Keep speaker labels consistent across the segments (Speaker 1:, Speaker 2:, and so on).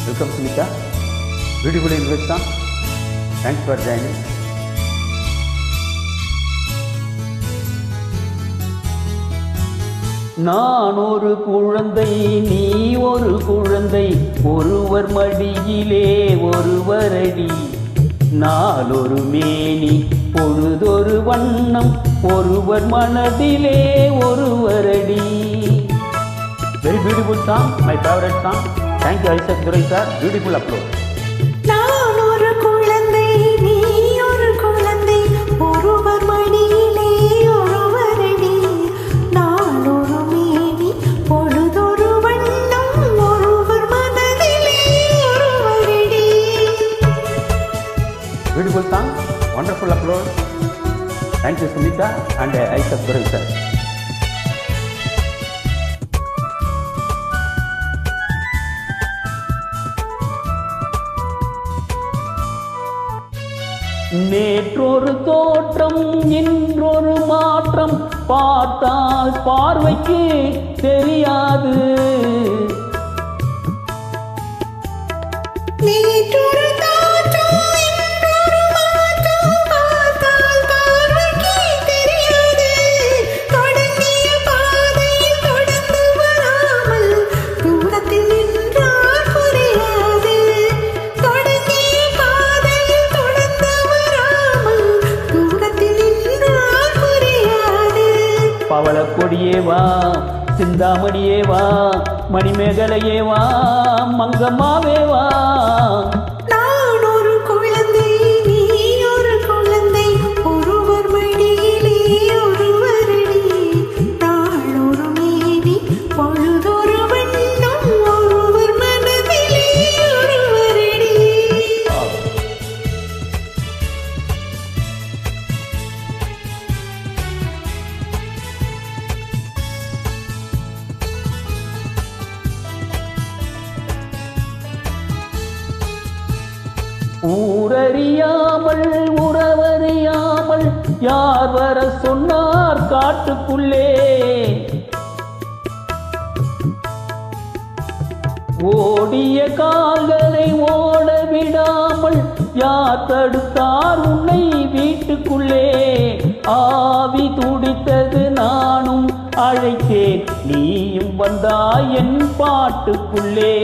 Speaker 1: Welcome, Smita. Beautiful invitation. Thanks for joining. நான் ஒரு குழந்தை, நீ ஒரு குழந்தை, ஒருவர் மடியிலே ஒருவரடி. நாளொரு மேனி, பொழுதொரு வண்ணம், ஒருவர் மனதிலே ஒருவரடி. Very beautiful song, my favorite song. Thank you, Isaac Durai sir. Beautiful upload.
Speaker 2: நான் ஒரு குழந்தை, நீ ஒரு குழந்தை, ஒருவர் மடியிலே ஒருவரடி. நாளொரு மேனி, பொழுதொரு வண்ணம், ஒருவர் மனதிலே ஒருவரடி.
Speaker 1: Beautiful song, wonderful upload. Thank you, Smita and Isaac Durai sir. நேற்றொரு தோற்றம், இன்றொரு மாற்றம், பார்த்தால் பார்வைக்கு தெரியாது.
Speaker 2: நேற்றொரு தோற்றம், இன்றொரு மாற்றம், பார்த்தால் பார்வைக்கு தெரியாது. தொடங்கிய பாதையில் தொடர்ந்து வராமல் தூரத்தில் நின்றால் புரியாது. தொடங்கிய பாதையில் தொடர்ந்து வராமல் தூரத்தில் நின்றால் புரியாது.
Speaker 1: பவளக்கொடியே வா, சிந்தாமணியே வா, மணிமேகலையே வா, மங்கம்மாவே வா.
Speaker 2: நான் ஒரு குழந்தை, நீ ஒரு குழந்தை, ஒருவர் மடியிலே ஒருவரடி. நாளொரு மேனி, பொழுதொரு வண்ணம், ஒருவர் மனதிலே ஒருவரடி.
Speaker 1: ஊரறியாமல் உறவறியாமல் யார் வர சொன்னார் காட்டுக்குள்ளே? ஓடிய கால்களை ஓட விடாமல் யார் தடுத்தார் உன்னை வீட்டுக்குள்ளே? ஆவி துடித்தது, நானும் அழைத்தேன், நீயும் வந்தாய் என் பாட்டுக்குள்ளே.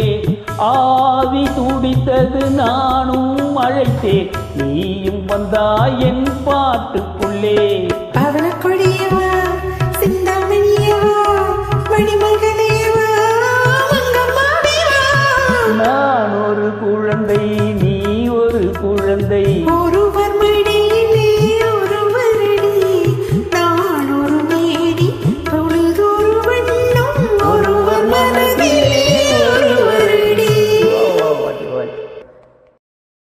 Speaker 1: ஆவி துடித்தது, நானும் அழைத்தேன், நீயும் வந்தாய் என் பாட்டுக்குள்ளே.
Speaker 2: பவளக்கொடியவா, சிந்தாமணியவா, மணிமகனேவா, மங்கம்மாவேவா.
Speaker 1: நான் ஒரு குழந்தை, நீ ஒரு குழந்தை,